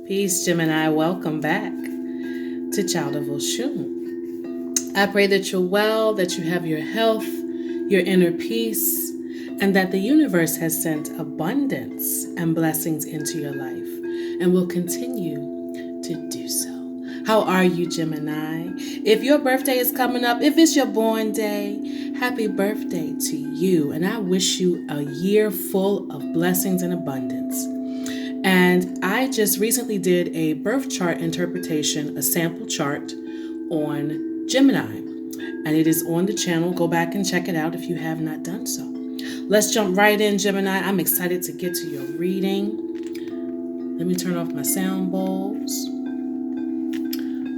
Peace, Gemini. Welcome back to Child of Oshun. I pray that you're well, that you have your health, your inner peace, and that the universe has sent abundance and blessings into your life and will continue to do so. How are you, Gemini? If your birthday is coming up, if it's your born day, happy birthday to you. And I wish you a year full of blessings and abundance. And I just recently did a birth chart interpretation, a sample chart on Gemini. And it is on the channel. Go back and check it out if you have not done so. Let's jump right in, Gemini. I'm excited to get to your reading. Let me turn off my sound bowls.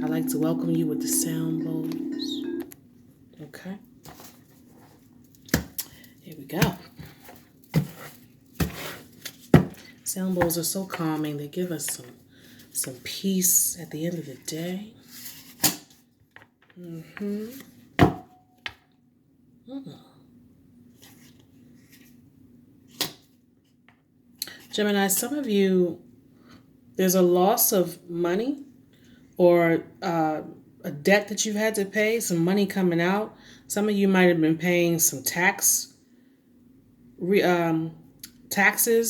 I like to welcome you with the sound bowls. Okay. Here we go. Sound bowls are so calming. They give us some peace at the end of the day. Gemini, some of you, there's a loss of money or a debt that you've had to pay, some money coming out. Some of you might have been paying some taxes,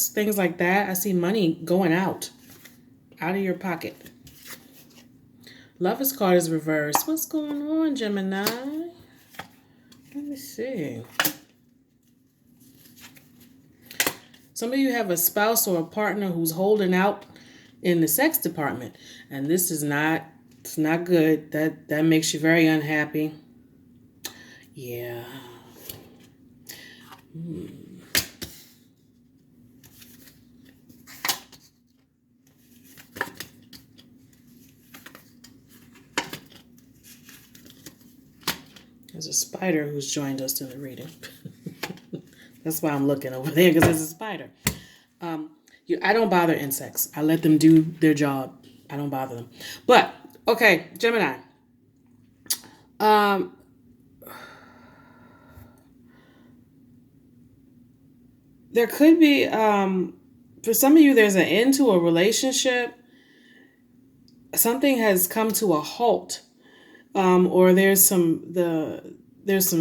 things like that. I see money going out of your pocket. Lover's card is reversed. What's going on, Gemini? Let me see. Some of you have a spouse or a partner who's holding out in the sex department, and this is it's not good. That makes you very unhappy. Yeah. There's a spider who's joined us in the reading. That's why I'm looking over there, because there's a spider. I don't bother insects. I let them do their job. I don't bother them. But, okay, Gemini. There could be, for some of you, there's an end to a relationship. Something has come to a halt. Or there's some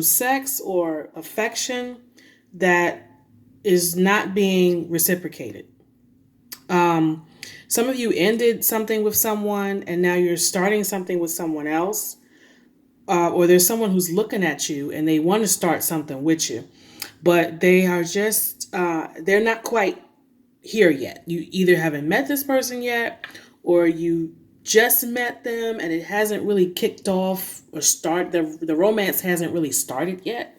sex or affection that is not being reciprocated. Some of you ended something with someone and now you're starting something with someone else. Or there's someone who's looking at you and they want to start something with you, but they are just, they're not quite here yet. You either haven't met this person yet, or you just met them and it hasn't really kicked off or the romance hasn't really started yet.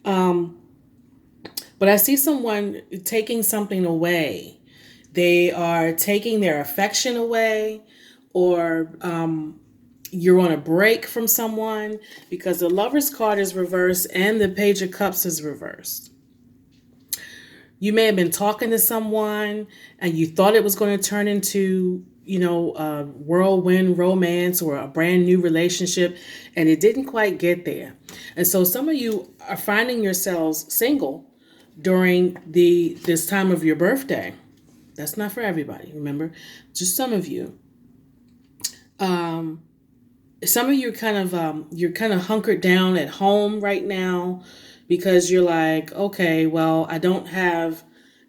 But I see someone taking something away. They are taking their affection away, or you're on a break from someone, because the Lover's card is reversed and the Page of Cups is reversed. You may have been talking to someone and you thought it was going to turn into, a whirlwind romance or a brand new relationship, and it didn't quite get there. And so some of you are finding yourselves single during this time of your birthday. That's not for everybody, remember, just some of you. Some of you you're kind of hunkered down at home right now because you're like, okay, well, I don't have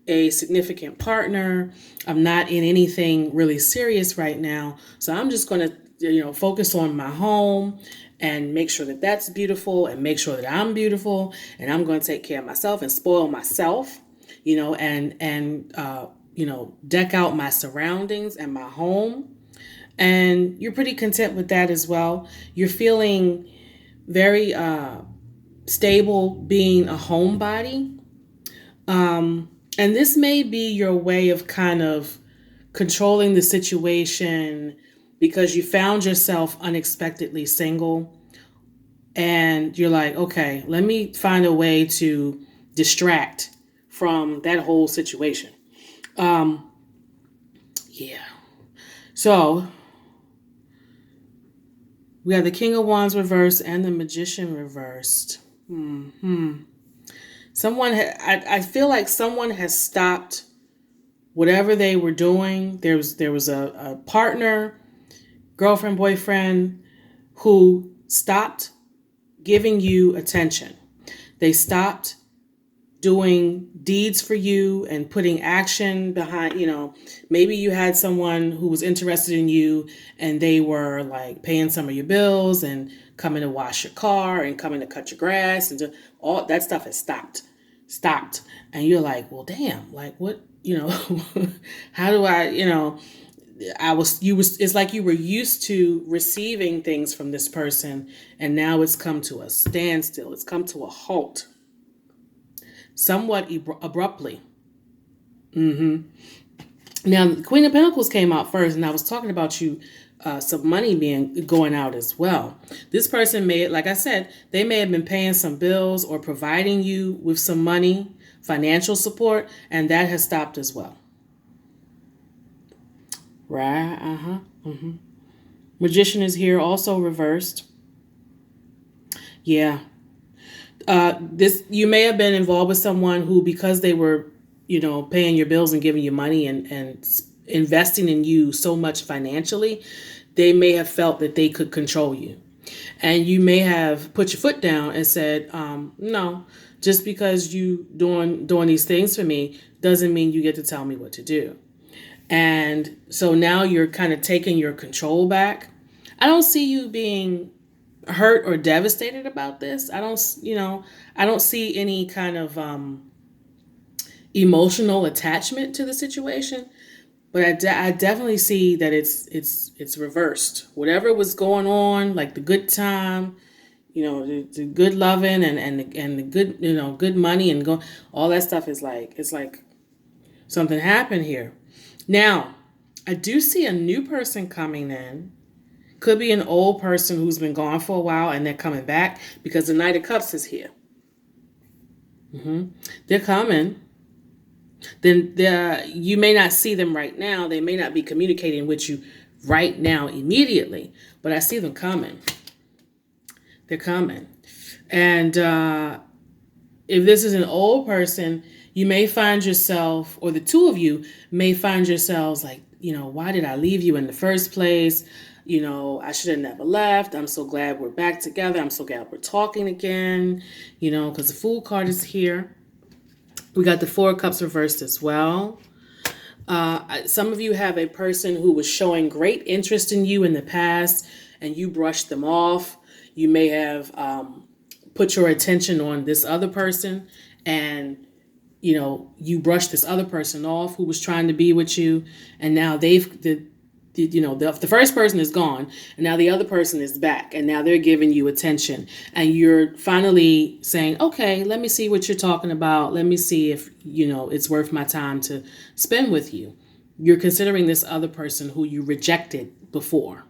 a significant partner. I'm not in anything really serious right now. So I'm just going to, focus on my home and make sure that that's beautiful and make sure that I'm beautiful. And I'm going to take care of myself and spoil myself, and deck out my surroundings and my home. And you're pretty content with that as well. You're feeling very stable being a homebody. And this may be your way of kind of controlling the situation because you found yourself unexpectedly single. And you're like, okay, let me find a way to distract from that whole situation. Yeah. So we have the King of Wands reversed and the Magician reversed. I feel like someone has stopped whatever they were doing, there was a partner, girlfriend, boyfriend who stopped giving you attention. They stopped doing deeds for you and putting action behind, maybe you had someone who was interested in you and they were like paying some of your bills and coming to wash your car and coming to cut your grass, and all that stuff has stopped. And you're like, well, damn, like what, how do it's like you were used to receiving things from this person, and now it's come to a standstill. It's come to a halt somewhat abruptly. Now, the Queen of Pentacles came out first, and I was talking about some money going out as well. This person like I said, they may have been paying some bills or providing you with some money, financial support, and that has stopped as well. Right? Magician is here, also reversed. Yeah. This, you may have been involved with someone who, because they were, paying your bills and giving you money and investing in you so much financially, they may have felt that they could control you. And you may have put your foot down and said, no, just because you doing these things for me doesn't mean you get to tell me what to do. And so now you're kind of taking your control back. I don't see you being hurt or devastated about this. I don't see any kind of emotional attachment to the situation, but I definitely see that it's reversed. Whatever was going on, like the good time, the good loving and the good, good money and all that stuff is like, it's like something happened here. Now, I do see a new person coming in. Could be an old person who's been gone for a while and they're coming back, because the Knight of Cups is here. They're coming. Then you may not see them right now. They may not be communicating with you right now immediately, but I see them coming. They're coming. And if this is an old person, you may find yourself, or the two of you may find yourselves like, why did I leave you in the first place? I should have never left. I'm so glad we're back together. I'm so glad we're talking again, because the Fool card is here. We got the Four of Cups reversed as well. Some of you have a person who was showing great interest in you in the past and you brushed them off. You may have put your attention on this other person, and you brushed this other person off who was trying to be with you, and now the first person is gone, and now the other person is back, and now they're giving you attention, and you're finally saying, okay, let me see what you're talking about. Let me see if it's worth my time to spend with you. You're considering this other person who you rejected before.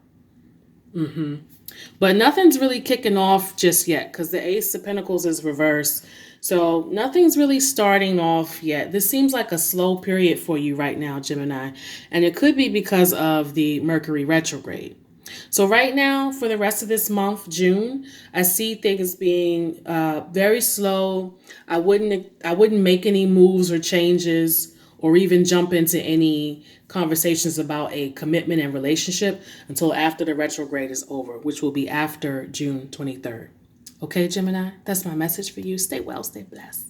But nothing's really kicking off just yet, because the Ace of Pentacles is reversed. So nothing's really starting off yet. This seems like a slow period for you right now, Gemini. And it could be because of the Mercury retrograde. So right now, for the rest of this month, June, I see things being very slow. I wouldn't make any moves or changes or even jump into any conversations about a commitment and relationship until after the retrograde is over, which will be after June 23rd. Okay, Gemini, that's my message for you. Stay well, stay blessed.